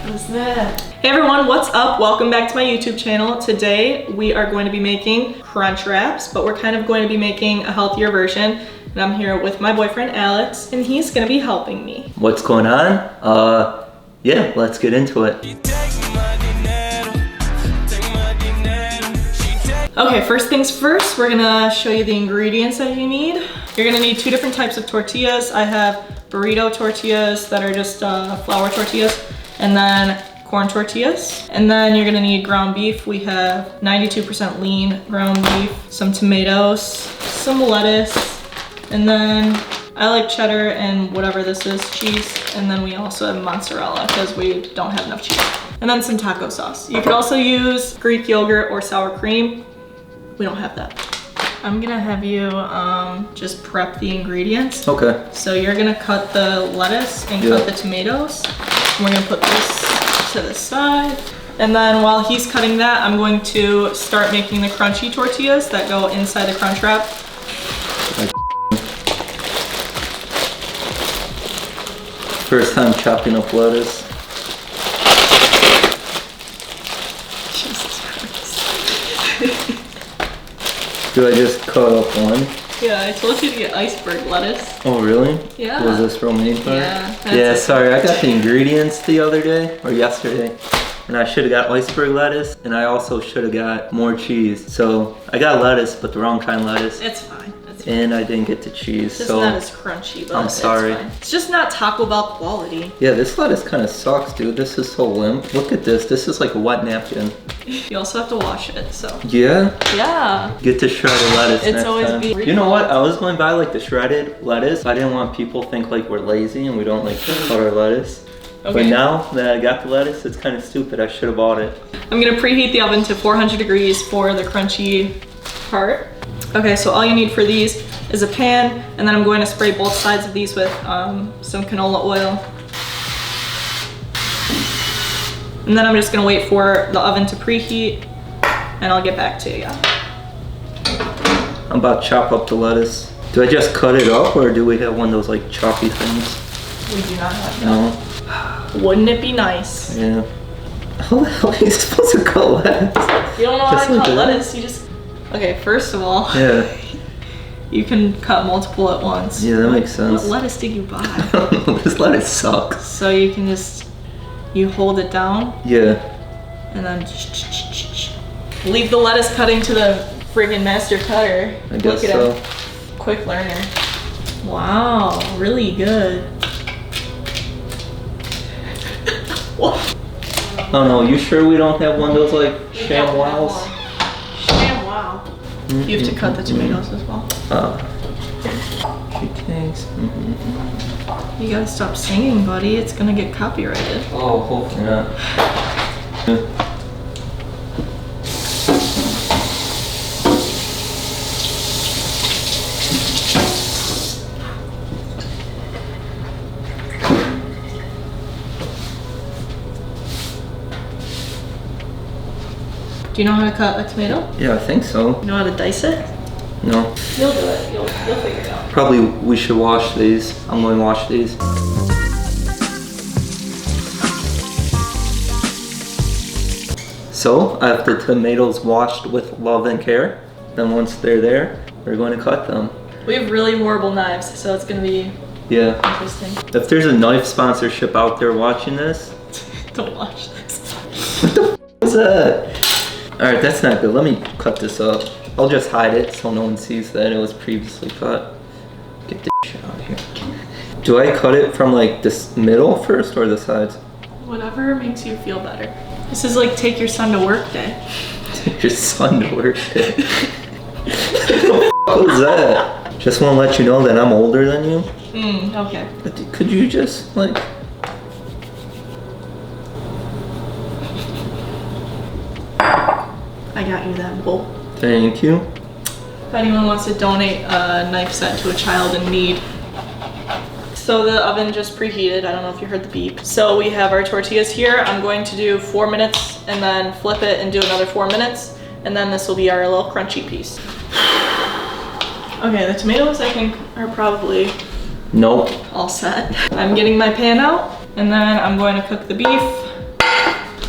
What's that? Hey everyone, what's up? Welcome back to my YouTube channel. Today we are going to be making crunch wraps, but we're kind of going to be making a healthier version. And I'm here with my boyfriend Alex, and he's gonna be helping me. What's going on? Yeah, let's get into it. Okay, first things first, we're gonna show you the ingredients that you need. You're gonna need two different types of tortillas. I have burrito tortillas that are just flour tortillas, and then corn tortillas. And then you're gonna need ground beef. We have 92% lean ground beef, some tomatoes, some lettuce, and then I like cheddar and whatever this is, cheese. And then we also have mozzarella because we don't have enough cheese. And then some taco sauce. You could also use Greek yogurt or sour cream. We don't have that. I'm gonna have you just prep the ingredients. Okay. So you're gonna cut the lettuce and cut the tomatoes. And we're gonna put this to the side. And then while he's cutting that, I'm going to start making the crunchy tortillas that go inside the crunch wrap. First time chopping up lettuce. Jesus Christ. Do I just cut up one? Yeah, I told you to get iceberg lettuce. Oh really? Yeah. Was this romaine part? Yeah. Yeah, sorry, I got the ingredients the other day, or yesterday. And I should have got iceberg lettuce, and I also should have got more cheese. So I got lettuce, but the wrong kind of lettuce. It's fine. And I didn't get the cheese, It's just so not as crunchy, but I'm sorry. It's fine. It's just not Taco Bell quality. Yeah, this lettuce kind of sucks, dude. This is so limp. Look at this. This is like a wet napkin. You also have to wash it, so. Yeah? Yeah. Get the shredded lettuce It's next always time. be- You know what? I was going to buy like the shredded lettuce. I didn't want people to think like we're lazy and we don't like cut our lettuce. Okay. But now that I got the lettuce, it's kind of stupid. I should have bought it. I'm gonna preheat the oven to 400 degrees for the crunchy part. Okay, so all you need for these is a pan, and then I'm going to spray both sides of these with some canola oil. And then I'm just gonna wait for the oven to preheat, and I'll get back to you. I'm about to chop up the lettuce. Do I just cut it up, or do we have one of those like choppy things? We do not have that. No? Wouldn't it be nice? Yeah. How the hell are you supposed to cut lettuce? You don't know how Just to like cut that? lettuce, you just... Okay, first of all, Yeah. you can cut multiple at once. Yeah, that makes sense. What lettuce did you buy? This lettuce sucks. So you can just, you hold it down, Yeah. and then leave the lettuce cutting to the friggin' master cutter. I guess Look at so. him. Quick learner. Wow, really good. Oh no, you sure we don't have one of those like ShamWows? ShamWow. You have to cut the tomatoes as well. Thanks. You gotta stop singing, buddy. It's gonna get copyrighted. Oh, hopefully not. Do you know how to cut a tomato? Yeah, I think so. You know how to dice it? No. You'll do it. You'll figure it out. Probably we should wash these. I'm going to wash these. So, I have the tomatoes washed with love and care. Then once they're there, we're going to cut them. We have really horrible knives, so it's gonna be Yeah. interesting. If there's a knife sponsorship out there watching this, Don't watch this. what the f is that? Alright, that's not good. Let me cut this up. I'll just hide it so no one sees that it was previously cut. Get this shit out of here. Do I cut it from like this middle first or the sides? Whatever makes you feel better. This is like take your son to work day. Your son to work day. What the f was that? Just want to let you know that I'm older than you. Okay. But could you just like... I got you that bowl. Thank you. If anyone wants to donate a knife set to a child in need. So the oven just preheated. I don't know if you heard the beep. So we have our tortillas here. I'm going to do 4 minutes and then flip it and do another 4 minutes. And then this will be our little crunchy piece. Okay, the tomatoes I think are probably Nope. all set. I'm getting my pan out and then I'm going to cook the beef.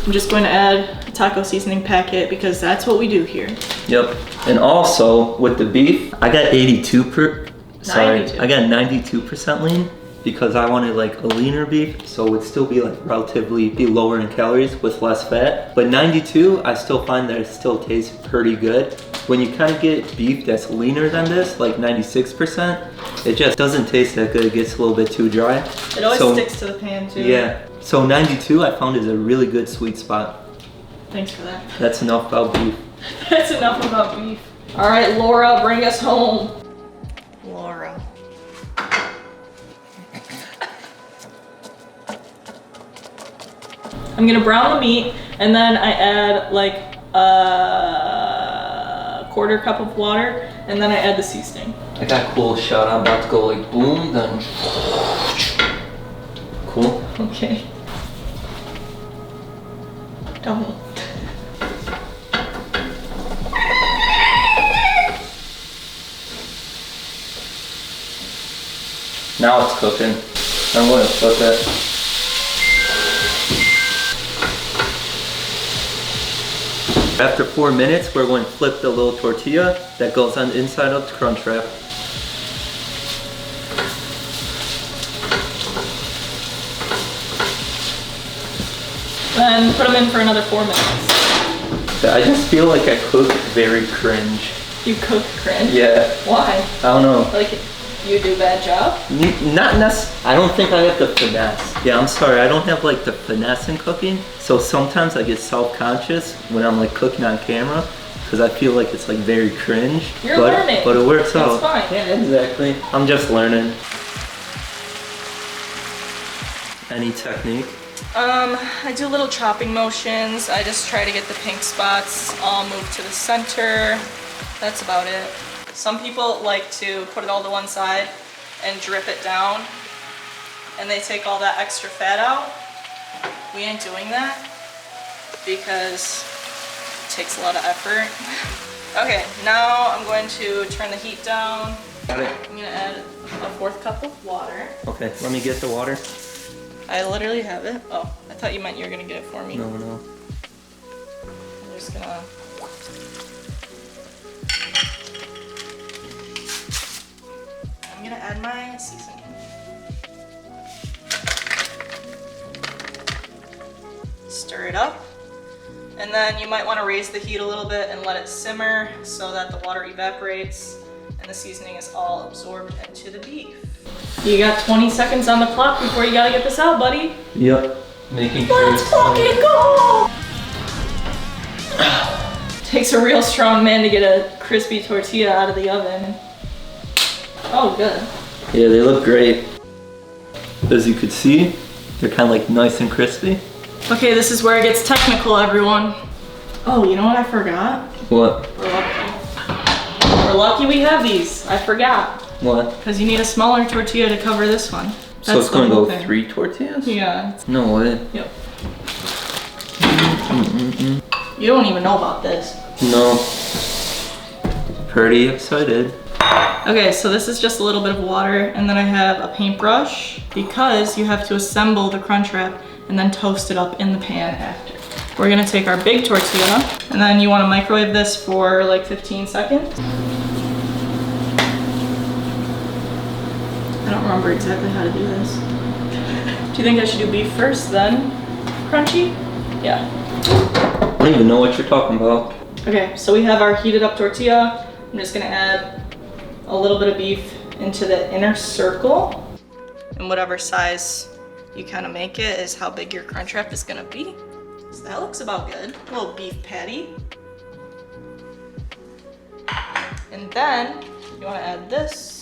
I'm just going to add a taco seasoning packet because that's what we do here. Yep. And also with the beef, I got 92% lean because I wanted like a leaner beef, so it would still be like relatively be lower in calories with less fat. But 92, I still find that it still tastes pretty good. When you kind of get beef that's leaner than this, like 96%, it just doesn't taste that good. It gets a little bit too dry. It always sticks to the pan too. Yeah. So 92 I found is a really good sweet spot. Thanks for that. That's enough about beef. That's enough about beef. All right, Laura, bring us home. Laura. I'm gonna brown the meat, and then I add like a quarter cup of water, and then I add the seasoning. I got a cool shot. I'm about to go like boom, then cool. Okay. Don't. Now it's cooking. I'm going to flip it. After 4 minutes, we're going to flip the little tortilla that goes on the inside of the crunch wrap. Then put them in for another 4 minutes. I just feel like I cook very cringe. You cook cringe? Yeah. Why? I don't know. Like you do a bad job? Not necessarily. I don't think I have the finesse. Yeah, I'm sorry. I don't have like the finesse in cooking. So sometimes I get self-conscious when I'm like cooking on camera because I feel like it's like very cringe. You're learning. But it works out. It's fine. Yeah, exactly. I'm just learning. Any technique? I do little chopping motions. I just try to get the pink spots all moved to the center. That's about it. Some people like to put it all to one side and drip it down, and they take all that extra fat out. We ain't doing that because it takes a lot of effort. Okay, now I'm going to turn the heat down. Got it. I'm gonna add a 4th cup of water. Okay, let me get the water. I literally have it. Oh, I thought you meant you were gonna get it for me. No. I'm just gonna... I'm gonna add my seasoning. Stir it up. And then you might want to raise the heat a little bit and let it simmer so that the water evaporates and the seasoning is all absorbed into the beef. You got 20 seconds on the clock before you gotta get this out, buddy. Yep. Making sure. Let's fucking go! Takes a real strong man to get a crispy tortilla out of the oven. Oh, good. Yeah, they look great. As you could see, they're kind of like nice and crispy. Okay, this is where it gets technical, everyone. Oh, you know what I forgot? What? We're lucky. We're lucky we have these. I forgot. What? Because you need a smaller tortilla to cover this one. So it's going to go 3 tortillas? Yeah. No way. Yep. You don't even know about this. No. Pretty excited. Okay, so this is just a little bit of water, and then I have a paintbrush because you have to assemble the crunch wrap and then toast it up in the pan after. We're gonna take our big tortilla, and then you wanna microwave this for like 15 seconds. I don't remember exactly how to do this. Do you think I should do beef first, then crunchy? Yeah. I don't even know what you're talking about. Okay, so we have our heated up tortilla. I'm just gonna add a little bit of beef into the inner circle. And whatever size you kind of make it is how big your crunch wrap is gonna be. So that looks about good. A little beef patty. And then you wanna add this.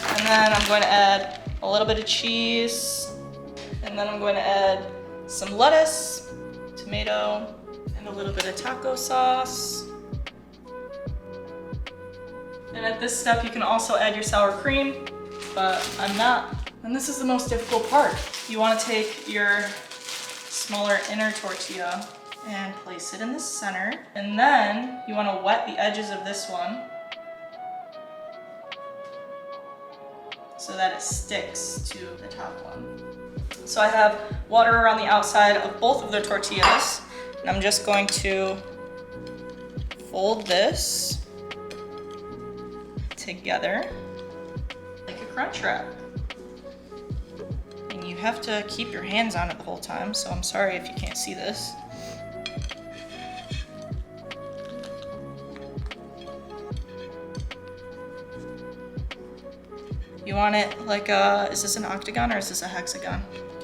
And then I'm going to add a little bit of cheese. And then I'm going to add some lettuce, tomato, and a little bit of taco sauce. And at this step, you can also add your sour cream, but I'm not. And this is the most difficult part. You want to take your smaller inner tortilla and place it in the center. And then you want to wet the edges of this one so that it sticks to the top one. So I have water around the outside of both of the tortillas. And I'm just going to fold this together like a crunch wrap. And you have to keep your hands on it the whole time, so I'm sorry if you can't see this. You want it like a, is this an octagon or is this a hexagon?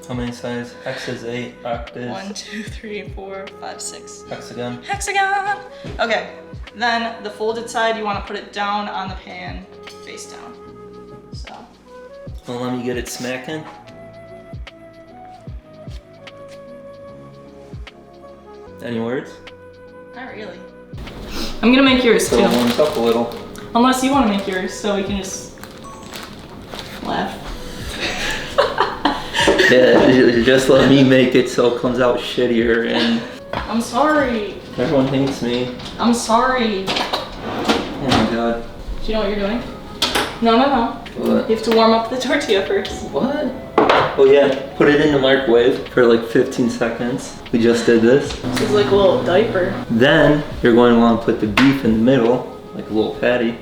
How many sides? Hex is 8, oct is 1, 2, 3, 4, 5, 6. hexagon. Hexagon! Okay, then the folded side, you want to put it down on the pan, face down. So. Well, let me get it smacking. Any words? Not really. I'm gonna make yours too. So it warms up a little. Unless you want to make yours, so we can just laugh. Yeah, just let me make it so it comes out shittier and I'm sorry. everyone hates me. I'm sorry. Oh my god. Do you know what you're doing? No. What? You have to warm up the tortilla first. What? Oh yeah, put it in the microwave for like 15 seconds. We just did this. This is like a little diaper. Then you're going to want to put the beef in the middle, like a little patty.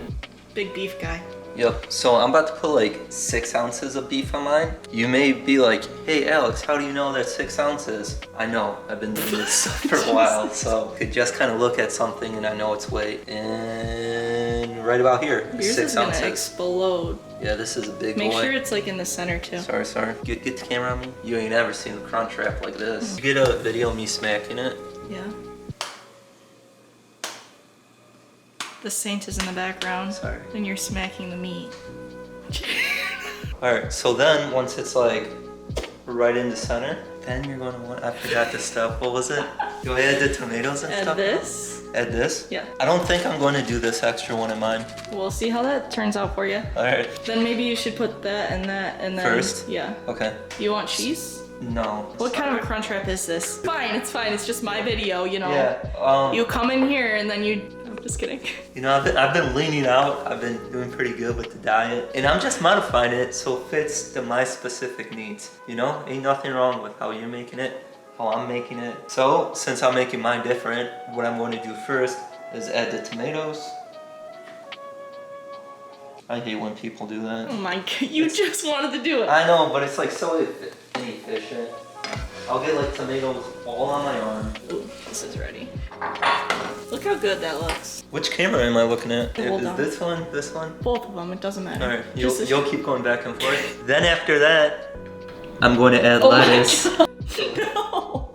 Big beef guy. Yep, so I'm about to put like 6 ounces of beef on mine. You may be like, hey Alex, how do you know that's 6 ounces? I know, I've been doing this for a while, so I could just kind of look at something and I know its weight. And right about here, Yours 6 is gonna ounces. explode. Yeah, this is a big Make boy. sure it's like in the center too. Sorry. Get the camera on me. You ain't ever seen a crunch wrap like this. You get a video of me smacking it. Yeah. The saint is in the background. Sorry. And you're smacking the meat. Alright, so then once it's like right in the center, then you're gonna want, I forgot the stuff. What was it? Do I add the tomatoes and Add stuff? this. Add this? Yeah. I don't think I'm going to do this extra one in mine. We'll see how that turns out for you. Alright. Then maybe you should put that and that and then. First? Yeah. Okay. You want cheese? No. What kind of a crunch wrap is this? Fine, it's fine. It's just my video, you know. Yeah. You come in here and then you. I'm just kidding. You know, I've been leaning out. I've been doing pretty good with the diet. And I'm just modifying it so it fits to my specific needs. You know, ain't nothing wrong with how you're making it, how I'm making it. So, since I'm making mine different, what I'm going to do first is add the tomatoes. I hate when people do that. Oh my god, you just wanted to do it. I know, but it's like so inefficient. I'll get like tomatoes all on my arm. Ooh, this is ready. Look how good that looks. Which camera am I looking at? Hold Is on. this one? This one? Both of them, it doesn't matter. Alright, Just you'll keep going back and forth. Then after that, I'm going to add Oh lettuce. my god. No.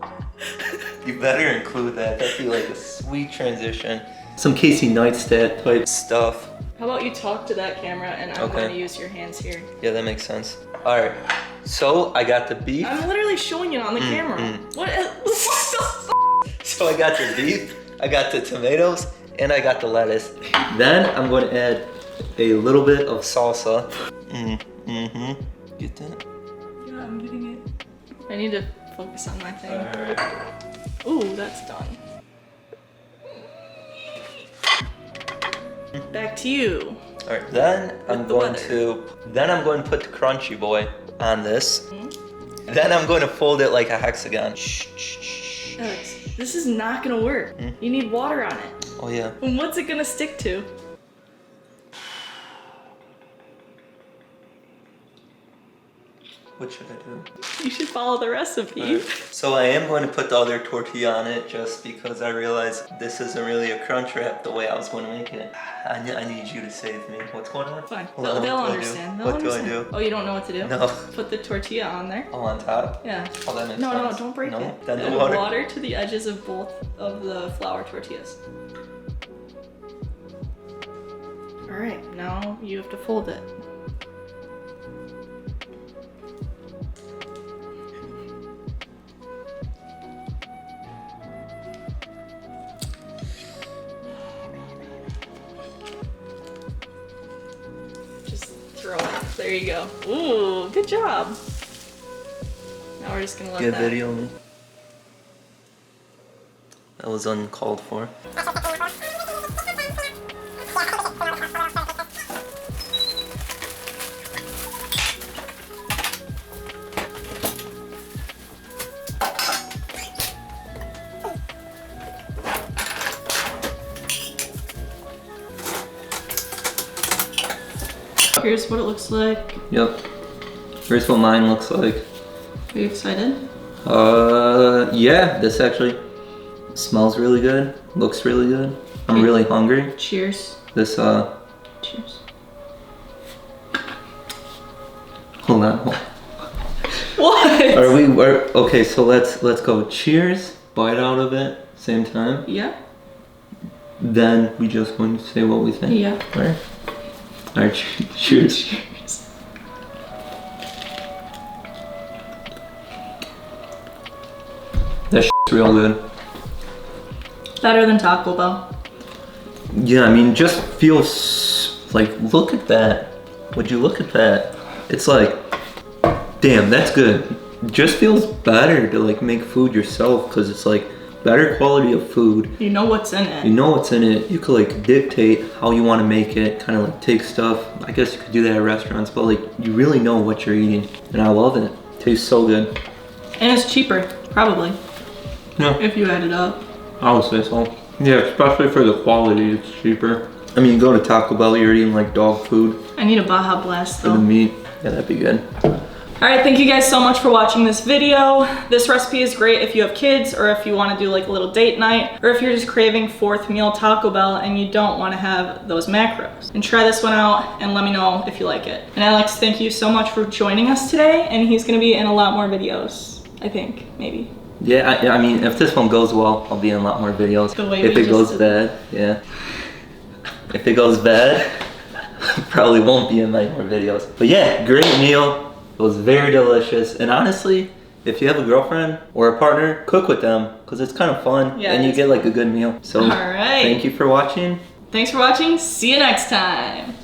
You better include that. That'd be like a sweet transition. Some Casey Neistat type stuff. How about you talk to that camera and I'm Okay. going to use your hands here. Yeah, that makes sense. Alright, so I got the beef. I'm literally showing you on the camera. What the So I got the beef, I got the tomatoes, and I got the lettuce. Then I'm going to add a little bit of salsa. Get that? Yeah, I'm getting it. I need to focus on my thing. Alright. Ooh, that's done. Back to you. Alright, then I'm the going butter. to put the crunchy boy on this. Then I'm going to fold it like a hexagon. Alex, this is not gonna work. You need water on it. Oh yeah. And what's it gonna stick to? What should I do? You should follow the recipe. Alright. So I am going to put the other tortilla on it just because I realized this isn't really a crunch wrap the way I was going to make it. I need you to save me. What's going on? Fine. Hold on, They'll what do I do? understand. They'll What do I understand. do? Oh, you don't know what to do? No. Put the tortilla on there. Oh, on top? Yeah. Oh, that makes No, sense. don't break No? it. Then Add the water. water to the edges of both of the flour tortillas. All right, now you have to fold it. Just throw it. There you go. Ooh, good job. Now we're just gonna let Get that. video me. That was uncalled for. Here's what it looks like. Yep. Here's what mine looks like. Are you excited? Yeah, this actually smells really good. Looks really good. I'm really hungry. Cheers. This, Cheers. hold on. What? Okay, so let's go. Cheers. Bite out of it. Same time. Yeah. Then we just going to say what we think. Yeah. Alright. Alright, cheers. Cheers. That shit's real good. Better than Taco Bell. Yeah, I mean, just feels like, look at that. Would you look at that? It's like, damn, that's good. Just feels better to like make food yourself because it's like better quality of food. You know what's in it. You know what's in it. You could like dictate how you want to make it, kind of like take stuff. I guess you could do that at restaurants, but like you really know what you're eating. And I love it. Tastes so good. And it's cheaper, probably. Yeah. If you add it up. I would say so. Yeah, especially for the quality, it's cheaper. I mean, you go to Taco Bell, you're eating like dog food. I need a Baja Blast For the though. meat. Yeah, that'd be good. Alright, thank you guys so much for watching this video. This recipe is great if you have kids or if you want to do like a little date night or if you're just craving fourth meal Taco Bell and you don't want to have those macros. And try this one out and let me know if you like it. And Alex, thank you so much for joining us today, and he's going to be in a lot more videos, I think, maybe. Yeah, I mean, if this one goes well, I'll be in a lot more videos. The way If we it goes just bad, yeah. If it goes bad, probably won't be in my more videos. But yeah, great meal. It was very delicious. And honestly, if you have a girlfriend or a partner, cook with them because it's kind of fun Yeah, and you get like a good meal. So All right. thank you for watching. Thanks for watching. See you next time.